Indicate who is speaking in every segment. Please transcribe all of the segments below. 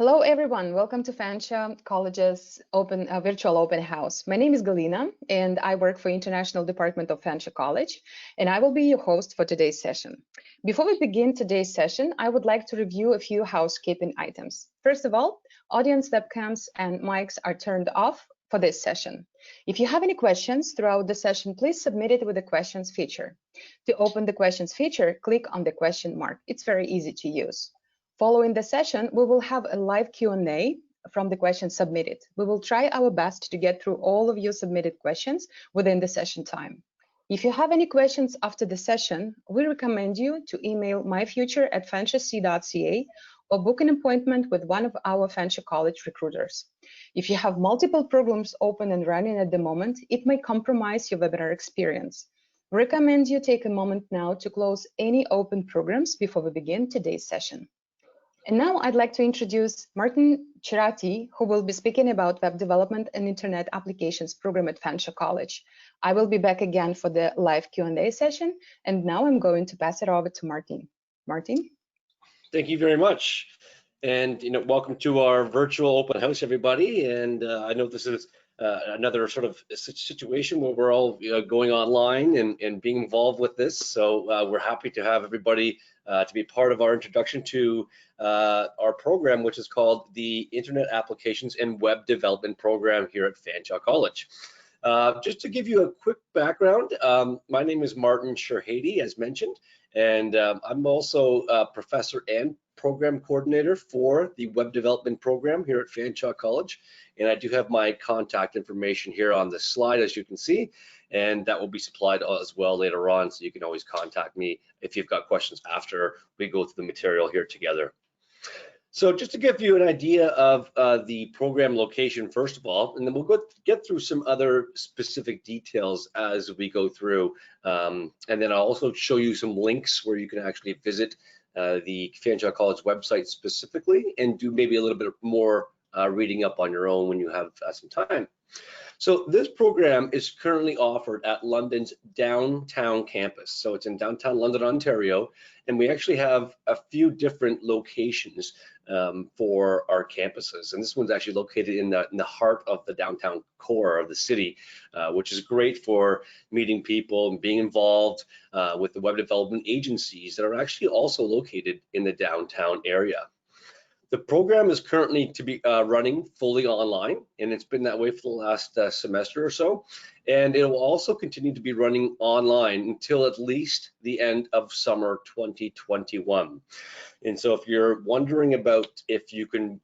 Speaker 1: Hello, everyone. Welcome to Fanshawe College's virtual open house. My name is Galina, and I work for International Department of Fanshawe College, and I will be your host for today's session. Before we begin today's session, I would like to review a few housekeeping items. First of all, audience webcams and mics are turned off for this session. If you have any questions throughout the session, please submit it with the questions feature. To open the questions feature, click on the question mark. It's very easy to use. Following the session, we will have a live Q&A from the questions submitted. We will try our best to get through all of your submitted questions within the session time. If you have any questions after the session, we recommend you to email myfuture@fanshawe.ca or book an appointment with one of our Fanshawe College recruiters. If you have multiple programs open and running at the moment, it may compromise your webinar experience. We recommend you take a moment now to close any open programs before we begin today's session. And now I'd like to introduce Martin Chirati, who will be speaking about Web Development and Internet Applications program at Fanshawe College. I will be back again for the live Q&A session, and now I'm going to pass it over to Martin. Martin?
Speaker 2: Thank you very much. And welcome to our virtual open house, everybody. And I know this is another sort of situation where we're all going online and being involved with this. So we're happy to have everybody to be part of our introduction to our program, which is called the Internet Applications and Web Development Program here at Fanshawe College. Just to give you a quick background, my name is Martin Chirati, as mentioned, and I'm also a professor and program coordinator for the Web Development Program here at Fanshawe College. And I do have my contact information here on the slide, as you can see, and that will be supplied as well later on, so you can always contact me if you've got questions after we go through the material here together. So just to give you an idea of the program location, first of all, and then we'll get through some other specific details as we go through, and then I'll also show you some links where you can actually visit the Fanshawe College website specifically and do maybe a little bit more reading up on your own when you have some time. So this program is currently offered at London's downtown campus. So it's in downtown London, Ontario, and we actually have a few different locations for our campuses. And this one's actually located in the heart of the downtown core of the city, which is great for meeting people and being involved with the web development agencies that are actually also located in the downtown area. The program is currently to be running fully online, and it's been that way for the last semester or so. And it will also continue to be running online until at least the end of summer 2021. And so if you're wondering about if you can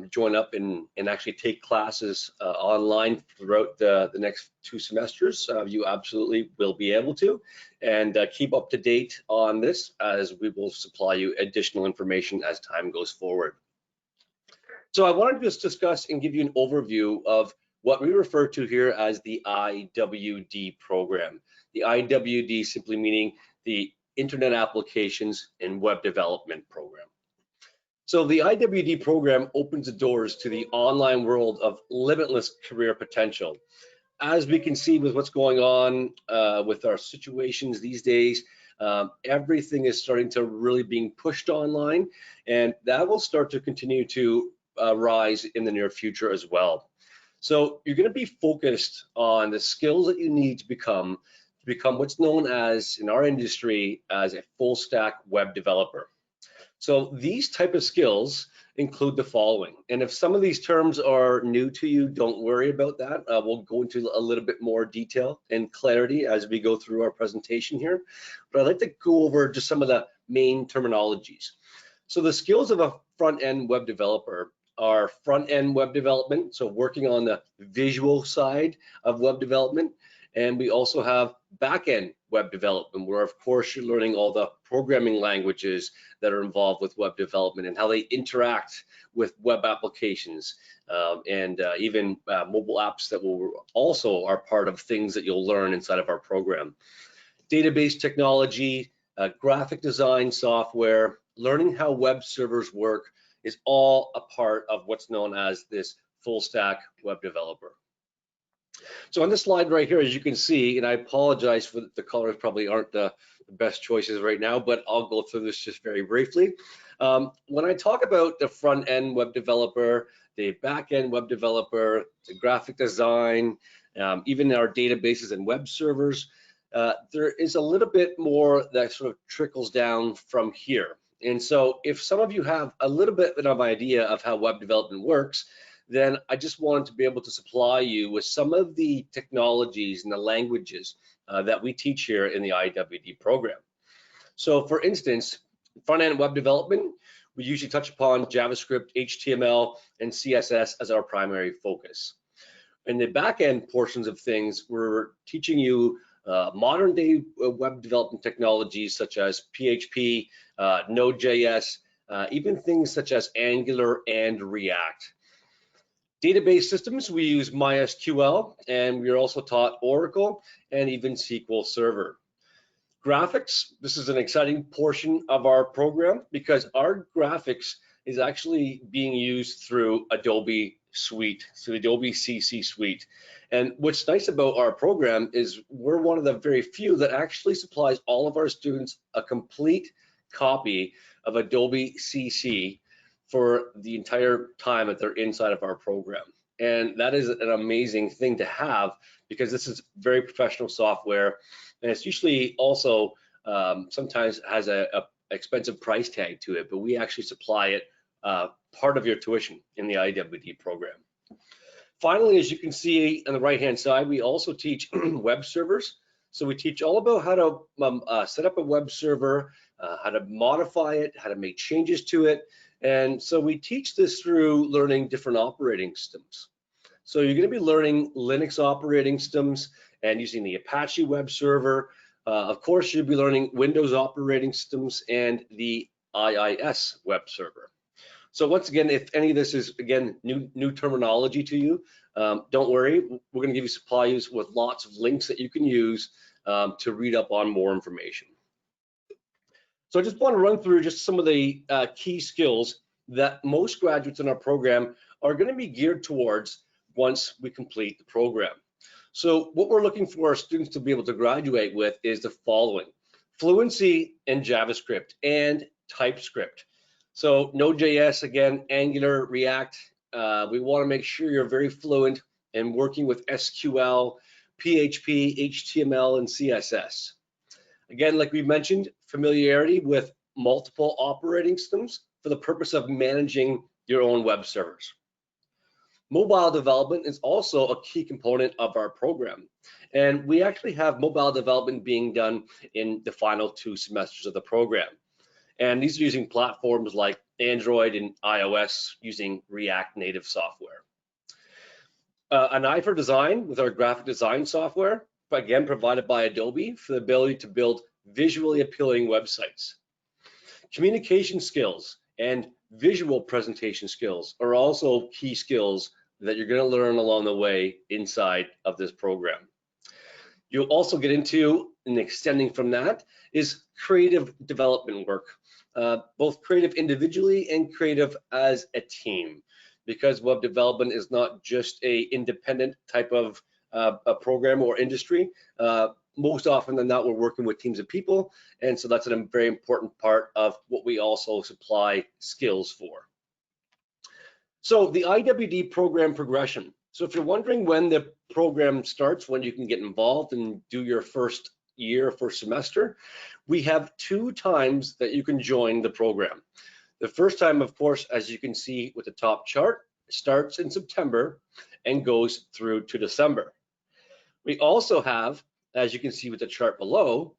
Speaker 2: join up and actually take classes online throughout the next 2 semesters, you absolutely will be able to. And keep up to date on this, as we will supply you additional information as time goes forward. So I wanted to just discuss and give you an overview of what we refer to here as the IWD program. The IWD simply meaning the Internet Applications and Web Development Program. So the IWD program opens the doors to the online world of limitless career potential. As we can see with what's going on with our situations these days, everything is starting to really being pushed online, and that will start to continue to rise in the near future as well. So you're going to be focused on the skills that you need to become what's known as, in our industry, as a full stack web developer. So these type of skills include the following. And if some of these terms are new to you, don't worry about that. We'll go into a little bit more detail and clarity as we go through our presentation here. But I'd like to go over just some of the main terminologies. So the skills of a front-end web developer are front-end web development, so working on the visual side of web development. And we also have back-end web development, where of course you're learning all the programming languages that are involved with web development and how they interact with web applications, and even mobile apps that will also are part of things that you'll learn inside of our program. Database technology, graphic design software, learning how web servers work is all a part of what's known as this full stack web developer. So on this slide right here, as you can see, and I apologize for the colors probably aren't the best choices right now, but I'll go through this just very briefly. When I talk about the front-end web developer, the back-end web developer, the graphic design, even our databases and web servers, there is a little bit more that sort of trickles down from here. And so if some of you have a little bit of an idea of how web development works, then I just wanted to be able to supply you with some of the technologies and the languages that we teach here in the IWD program. So for instance, front-end web development, we usually touch upon JavaScript, HTML, and CSS as our primary focus. In the back-end portions of things, we're teaching you modern day web development technologies such as PHP, Node.js, even things such as Angular and React. Database systems, we use MySQL, and we are also taught Oracle and even SQL Server. Graphics, this is an exciting portion of our program because our graphics is actually being used through Adobe Suite, so Adobe CC Suite. And what's nice about our program is we're one of the very few that actually supplies all of our students a complete copy of Adobe CC for the entire time that they're inside of our program. And that is an amazing thing to have because this is very professional software, and it's usually also sometimes has a expensive price tag to it, but we actually supply it part of your tuition in the IWD program. Finally, as you can see on the right-hand side, we also teach web servers. So we teach all about how to set up a web server, how to modify it, how to make changes to it. And so we teach this through learning different operating systems. So you're going to be learning Linux operating systems and using the Apache web server. Of course, you'll be learning Windows operating systems and the IIS web server. So once again, if any of this is, again, new terminology to you, don't worry. We're going to give you supplies with lots of links that you can use to read up on more information. So I just want to run through just some of the key skills that most graduates in our program are going to be geared towards once we complete the program. So what we're looking for our students to be able to graduate with is the following: fluency in JavaScript and TypeScript. So Node.js, again, Angular, React, we want to make sure you're very fluent in working with SQL, PHP, HTML, and CSS. Again, like we mentioned, familiarity with multiple operating systems for the purpose of managing your own web servers. Mobile development is also a key component of our program. And we actually have mobile development being done in the final 2 semesters of the program. And these are using platforms like Android and iOS using React Native software. An eye for design with our graphic design software, again, provided by Adobe for the ability to build visually appealing websites. Communication skills and visual presentation skills are also key skills that you're going to learn along the way inside of this program. You'll also get into, and extending from that, is creative development work, both creative individually and creative as a team, because web development is not just a independent type of a program or industry. Most often than not, we're working with teams of people, and so that's a very important part of what we also supply skills for. So the IWD program progression. So if you're wondering when the program starts, when you can get involved and do your first year, first semester, we have 2 times that you can join the program. The first time, of course, as you can see with the top chart, starts in September and goes through to December. We also have, as you can see with the chart below,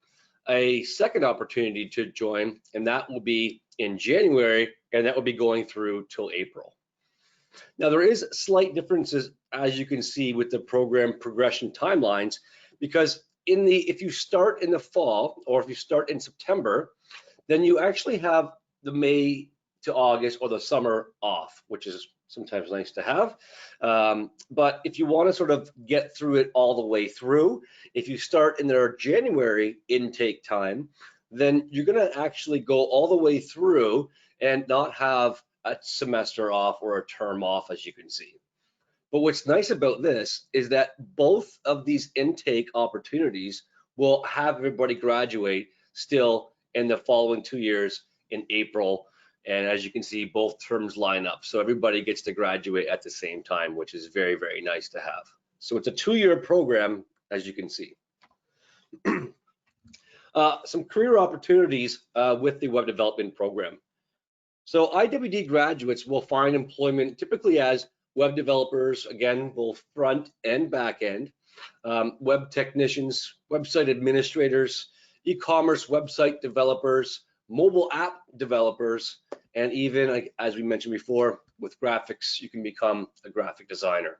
Speaker 2: a second opportunity to join, and that will be in January, and that will be going through till April. Now, there is slight differences, as you can see, with the program progression timelines, because if you start in the fall or if you start in September, then you actually have the May to August or the summer off, which is sometimes nice to have. But if you want to sort of get through it all the way through, if you start in their January intake time, then you're going to actually go all the way through and not have a semester off or a term off, as you can see. But what's nice about this is that both of these intake opportunities will have everybody graduate still in the following 2 years in April And as you can see, both terms line up. So everybody gets to graduate at the same time, which is very, very nice to have. So it's a 2-year program, as you can see. Some career opportunities with the web development program. So IWD graduates will find employment typically as web developers, again, both front and back end, web technicians, website administrators, e-commerce website developers, mobile app developers, and even, like, as we mentioned before, with graphics, you can become a graphic designer.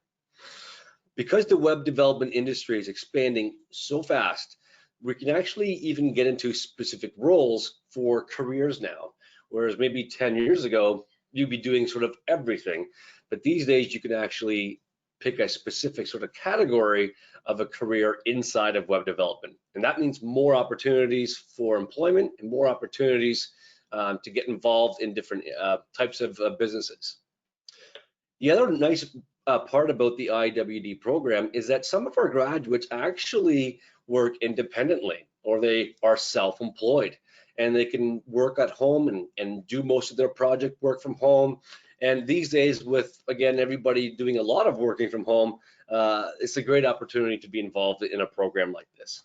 Speaker 2: Because the web development industry is expanding so fast, we can actually even get into specific roles for careers now. Whereas maybe 10 years ago, you'd be doing sort of everything. But these days, you can actually pick a specific sort of category of a career inside of web development. And that means more opportunities for employment and more opportunities to get involved in different types of businesses. The other nice part about the IWD program is that some of our graduates actually work independently, or they are self-employed, and they can work at home and do most of their project work from home. And these days, with, again, everybody doing a lot of working from home, it's a great opportunity to be involved in a program like this.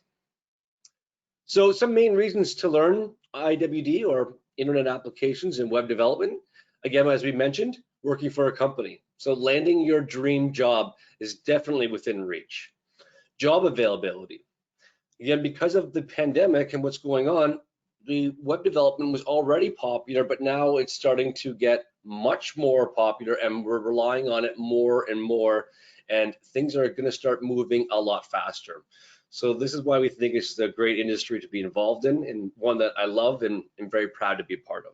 Speaker 2: So some main reasons to learn IWD, or Internet Applications and Web Development. Again, as we mentioned, working for a company. So landing your dream job is definitely within reach. Job availability. Again, because of the pandemic and what's going on, the web development was already popular, but now it's starting to get much more popular, and we're relying on it more and more, and things are going to start moving a lot faster. So this is why we think it's a great industry to be involved in, and one that I love and am very proud to be a part of.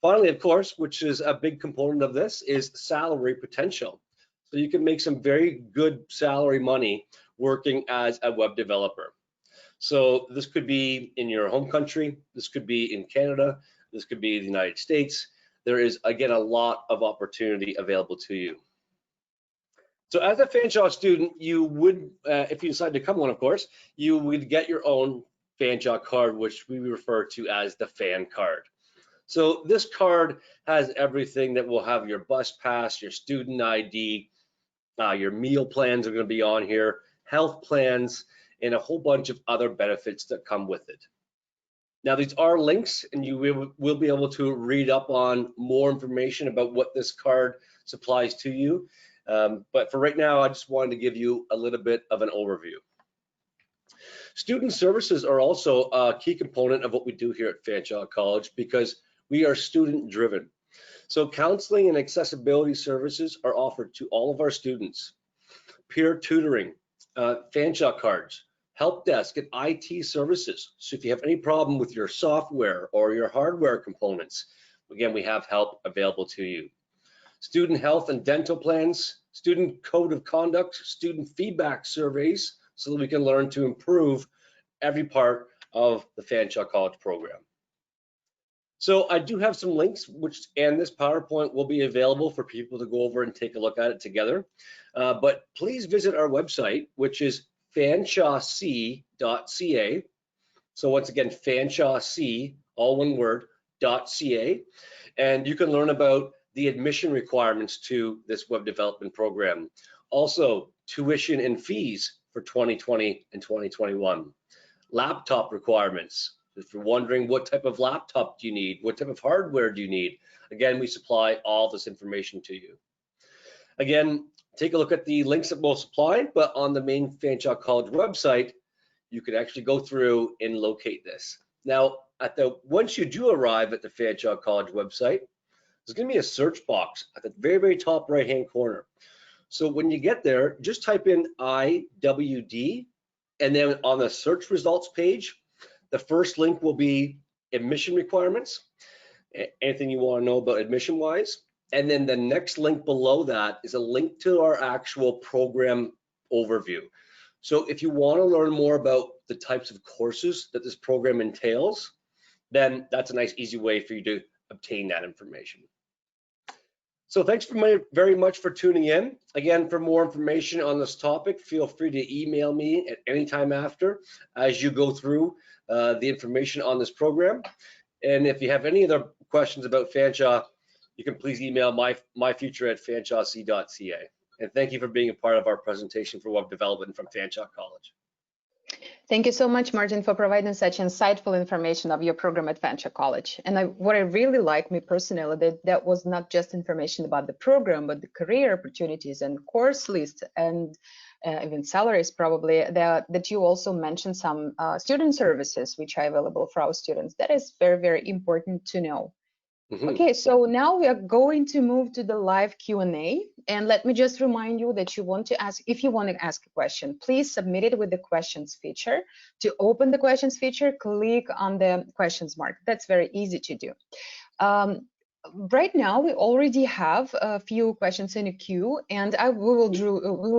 Speaker 2: Finally, of course, which is a big component of this, is salary potential. So you can make some very good salary money working as a web developer. So this could be in your home country, this could be in Canada, this could be the United States. There is, again, a lot of opportunity available to you. So as a Fanshawe student, you would, if you decide to become one, of course, you would get your own Fanshawe card, which we refer to as the Fan card. So this card has everything that will have your bus pass, your student ID, your meal plans are going to be on here, health plans, and a whole bunch of other benefits that come with it. Now, these are links, and you will be able to read up on more information about what this card supplies to you. But for right now, I just wanted to give you a little bit of an overview. Student services are also a key component of what we do here at Fanshawe College, because we are student driven. So counseling and accessibility services are offered to all of our students. Peer tutoring, Fanshawe cards, help desk, and IT services. So if you have any problem with your software or your hardware components, again, we have help available to you. Student health and dental plans, student code of conduct, student feedback surveys, so that we can learn to improve every part of the Fanshawe College program. So I do have some links, and this PowerPoint will be available for people to go over and take a look at it together. But please visit our website, which is fanshawec.ca. So once again, Fanshawe, all one word, .ca. And you can learn about the admission requirements to this web development program. Also, tuition and fees for 2020 and 2021. Laptop requirements. If you're wondering what type of laptop do you need, what type of hardware do you need, again, we supply all this information to you. Again, take a look at the links that we'll supply, but on the main Fanshawe College website, you can actually go through and locate this. Now, once you do arrive at the Fanshawe College website, there's going to be a search box at the very, very top right-hand corner. So when you get there, just type in IWD, and then on the search results page, the first link will be admission requirements, anything you want to know about admission-wise. And then the next link below that is a link to our actual program overview. So if you want to learn more about the types of courses that this program entails, then that's a nice, easy way for you to obtain that information. So thanks very much for tuning in. Again, for more information on this topic, feel free to email me at any time after as you go through the information on this program. And if you have any other questions about Fanshawe, you can please email myfuture@fanshawec.ca. And thank you for being a part of our presentation for web development from Fanshawe College.
Speaker 1: Thank you so much, Martin, for providing such insightful information of your program at Fanshawe College. And what I really like, me personally, that was not just information about the program, but the career opportunities and course list and even salaries probably, that you also mentioned some student services which are available for our students. That is very, very important to know. Okay, so now we are going to move to the live Q&A. And let me just remind you that if you want to ask a question, please submit it with the questions feature. To open the questions feature, click on the questions mark. That's very easy to do. Right now, we already have a few questions in a queue, and we will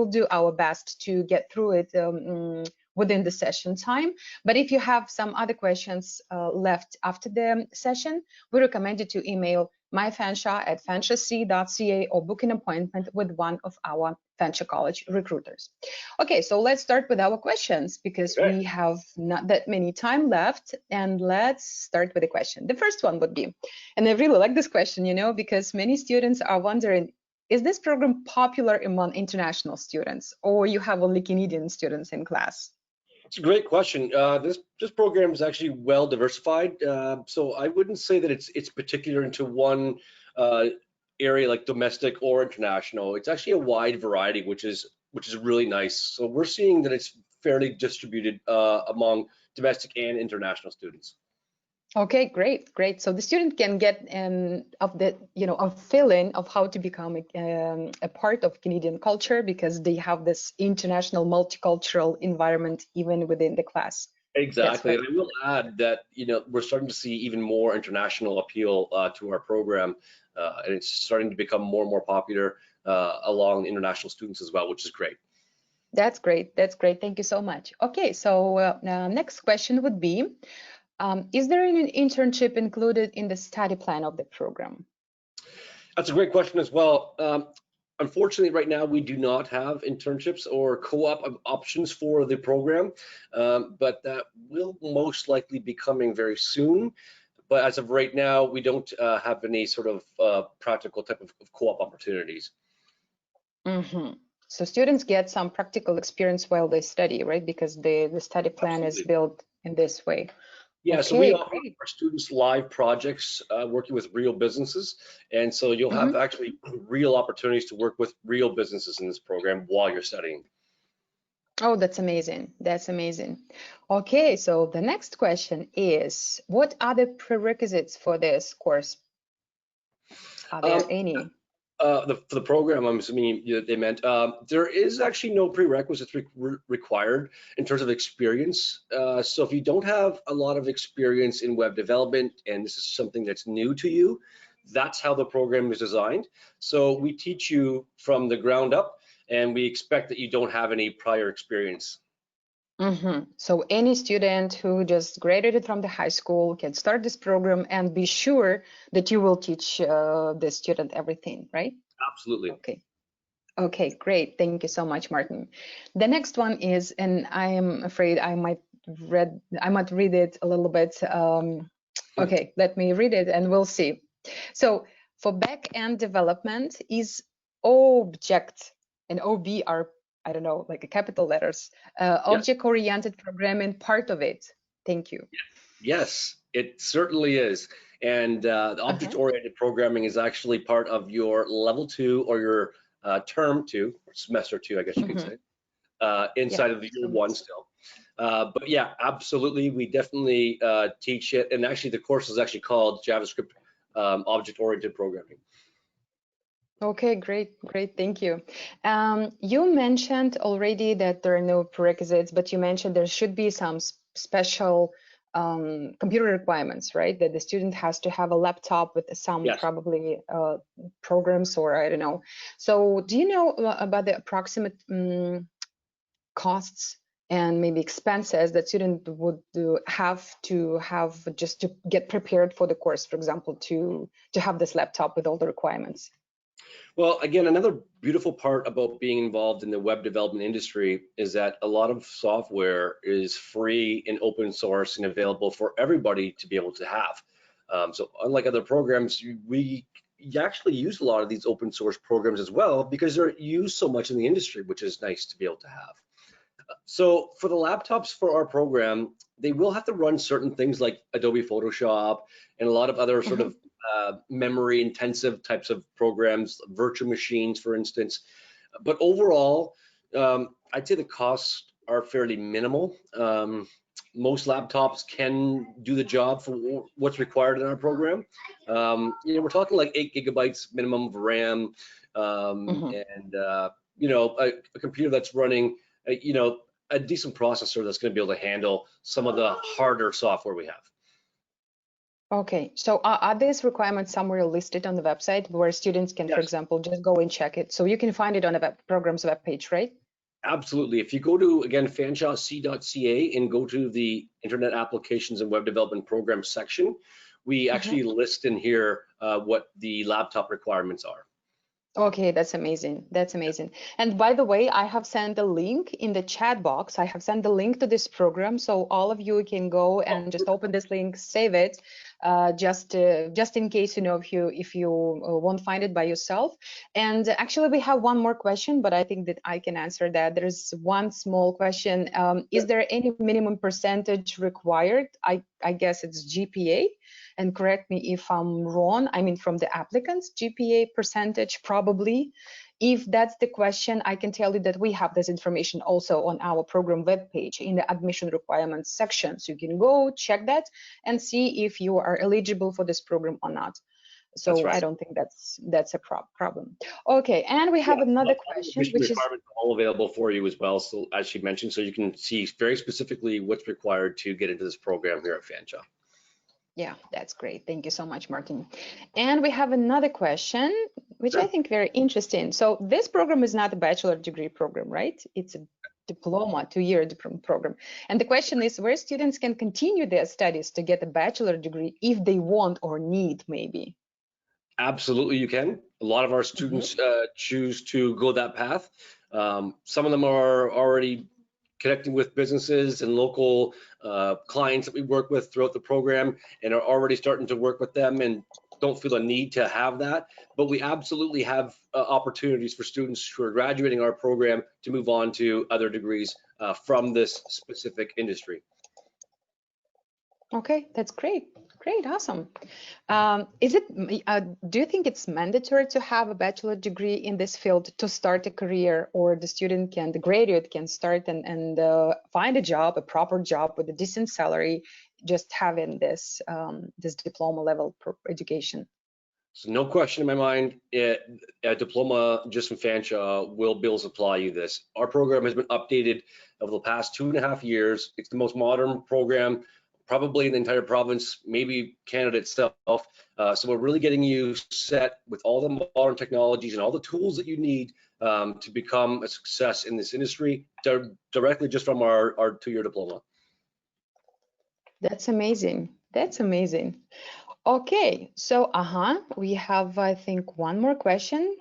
Speaker 1: do our best to get through it within the session time. But if you have some other questions left after the session, we recommend you to email myfanshawe@fanshawec.ca or book an appointment with one of our Fanshawe College recruiters. Okay, so let's start with our questions because we have not that many time left, and let's start with a question. The first one would be, and I really like this question, because many students are wondering, is this program popular among international students, or you have only Canadian students in class?
Speaker 2: It's a great question. This program is actually well diversified, so I wouldn't say that it's particular into one area like domestic or international. It's actually a wide variety, which is really nice. So we're seeing that it's fairly distributed among domestic and international students.
Speaker 1: Okay, great. So the student can get a feeling of how to become a part of Canadian culture because they have this international multicultural environment even within the class.
Speaker 2: Exactly. And I will add that we're starting to see even more international appeal to our program, and it's starting to become more and more popular along international students as well, which is great.
Speaker 1: That's great. Thank you so much. Okay, so next question would be, is there an internship included in the study plan of the program?
Speaker 2: That's a great question as well. Unfortunately, right now, we do not have internships or co-op options for the program, but that will most likely be coming very soon. But as of right now, we don't have any sort of practical type of co-op opportunities.
Speaker 1: So students get some practical experience while they study, right? Because the study plan is built in this way.
Speaker 2: Yeah, so we offer our students live projects working with real businesses. And so you'll have actually real opportunities to work with real businesses in this program while you're studying.
Speaker 1: Oh, that's amazing. Okay, so the next question is, what are the prerequisites for this course? Are there any?
Speaker 2: For the program, I'm assuming they meant, there is actually no prerequisites required in terms of experience. So if you don't have a lot of experience in web development and this is something that's new to you, that's how the program is designed. So we teach you from the ground up and we expect that you don't have any prior experience.
Speaker 1: So any student who just graduated from the high school can start this program and be sure that you will teach the student everything, right?
Speaker 2: Absolutely.
Speaker 1: Okay, great. Thank you so much, Martin. The next one is, and I am afraid I might read it a little bit. Okay, let me read it and we'll see. So for back-end development, is object and OB are, I don't know, like a capital letters, object-oriented programming part of it? Thank you.
Speaker 2: Yes, it certainly is. And the object-oriented programming is actually part of your level 2 or your term 2, or semester 2, I guess you could say, inside of the year 1 still. But yeah, absolutely, we definitely teach it. And actually, the course is actually called JavaScript Object-Oriented Programming.
Speaker 1: Okay, great, thank you. You mentioned already that there are no prerequisites, but you mentioned there should be some special computer requirements, right? That the student has to have a laptop with some probably programs, or I don't know. So do you know about the approximate costs and maybe expenses that student would have just to get prepared for the course, for example, to have this laptop with all the requirements?
Speaker 2: Well, again, another beautiful part about being involved in the web development industry is that a lot of software is free and open source and available for everybody to be able to have. So unlike other programs, we actually use a lot of these open source programs as well because they're used so much in the industry, which is nice to be able to have. So for the laptops for our program, they will have to run certain things like Adobe Photoshop and a lot of other sort of memory intensive types of programs, virtual machines, for instance. But overall, I'd say the costs are fairly minimal. Most laptops can do the job for what's required in our program. We're talking like 8 gigabytes minimum of RAM, and a computer that's running, a decent processor that's going to be able to handle some of the harder software we have.
Speaker 1: Okay, so are these requirements somewhere listed on the website where students can, for example, just go and check it? So you can find it on the program's webpage, right?
Speaker 2: Absolutely. If you go to, again, fanshawe.ca and go to the Internet Applications and Web Development Program section, we actually list in here what the laptop requirements are.
Speaker 1: Okay, that's amazing. That's amazing. And by the way, I have sent a link in the chat box. I have sent the link to this program, so all of you can go and just open this link, save it, just in case, if you won't find it by yourself. And actually, we have one more question, but I think that I can answer that. There's one small question. Is there any minimum percentage required? I guess it's GPA. And correct me if I'm wrong, I mean from the applicant's GPA percentage, probably. If that's the question, I can tell you that we have this information also on our program webpage in the admission requirements section. So you can go check that and see if you are eligible for this program or not. So right. I don't think that's a problem. Okay, and we have another question, which is
Speaker 2: all available for you as well. So as she mentioned, so you can see very specifically what's required to get into this program here at Fanshawe.
Speaker 1: Yeah, that's great. Thank you so much, Martin. And we have another question, which I think very interesting. So this program is not a bachelor degree program, right? It's a diploma, 2-year diploma program. And the question is where students can continue their studies to get a bachelor degree if they want or need, maybe.
Speaker 2: Absolutely, you can. A lot of our students choose to go that path. Some of them are already connecting with businesses and local clients that we work with throughout the program and are already starting to work with them and don't feel a need to have that. But we absolutely have opportunities for students who are graduating our program to move on to other degrees from this specific industry.
Speaker 1: Okay, that's great. Great, awesome. Do you think it's mandatory to have a bachelor degree in this field to start a career, or the graduate can start and find a job, a proper job with a decent salary, just having this this diploma level education?
Speaker 2: So no question in my mind, a diploma just from Fanshawe will be able to supply you this. Our program has been updated over the past 2.5 years. It's the most modern program probably in the entire province, maybe Canada itself. So we're really getting you set with all the modern technologies and all the tools that you need to become a success in this industry directly just from our 2-year diploma.
Speaker 1: That's amazing. That's amazing. Okay, so we have, I think, one more question.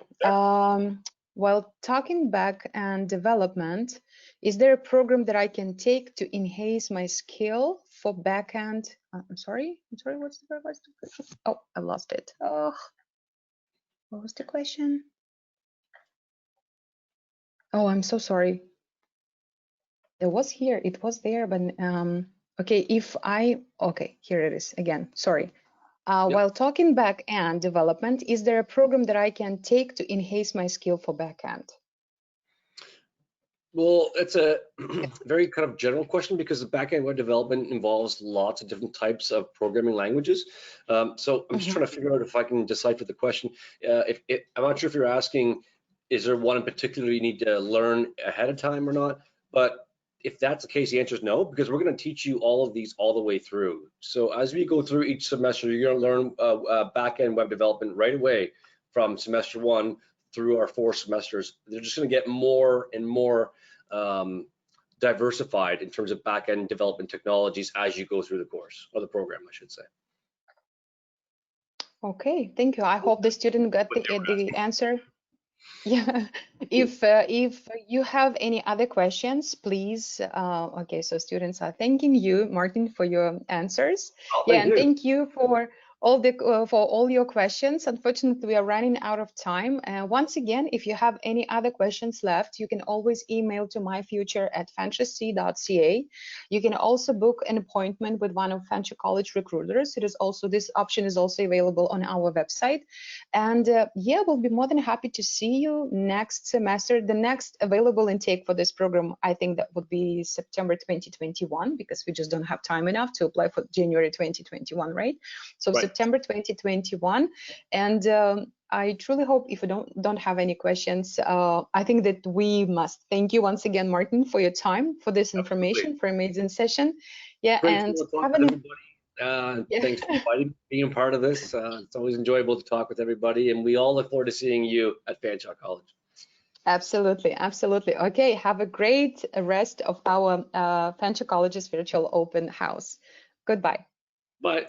Speaker 1: While talking back-end development, is there a program that I can take to enhance my skill for back-end? I'm sorry, what's the question? Oh, I lost it. Oh, what was the question? Oh, I'm so sorry. It was there, but okay, here it is again, sorry. While talking back-end development, is there a program that I can take to enhance my skill for back-end?
Speaker 2: Well, it's a very kind of general question because the back-end web development involves lots of different types of programming languages. So I'm just trying to figure out if I can decipher the question. I'm not sure if you're asking, is there one in particular you need to learn ahead of time or not? But if that's the case, the answer is no, because we're going to teach you all of these all the way through. So as we go through each semester, you're going to learn back-end web development right away from semester 1 through our 4 semesters. They're just going to get more and more diversified in terms of back-end development technologies as you go through the course, or the program, I should say.
Speaker 1: Okay, thank you. I hope the student got the answer. Yeah, if you have any other questions, please. Okay, so students are thanking you, Martin, for your answers.
Speaker 2: And thank you
Speaker 1: for for all your questions. Unfortunately, we are running out of time. Once again, if you have any other questions left, you can always email to myfuture@fanshawe.ca. You can also book an appointment with one of Fanshawe College recruiters. This option is also available on our website. And yeah, we'll be more than happy to see you next semester. The next available intake for this program, I think that would be September 2021, because we just don't have time enough to apply for January 2021, right? So
Speaker 2: Right.
Speaker 1: September 2021. And I truly hope, if you don't have any questions, I think that we must thank you once again, Martin, for your time, for this information,
Speaker 2: Absolutely.
Speaker 1: for amazing session. Yeah,
Speaker 2: Great
Speaker 1: and
Speaker 2: to talk
Speaker 1: have
Speaker 2: with
Speaker 1: an
Speaker 2: everybody.
Speaker 1: yeah.
Speaker 2: Thanks for being part of this. It's always enjoyable to talk with everybody, and we all look forward to seeing you at Fanshawe College.
Speaker 1: Absolutely, absolutely. Okay, have a great rest of our Fanshawe College's virtual open house. Goodbye.
Speaker 2: Bye.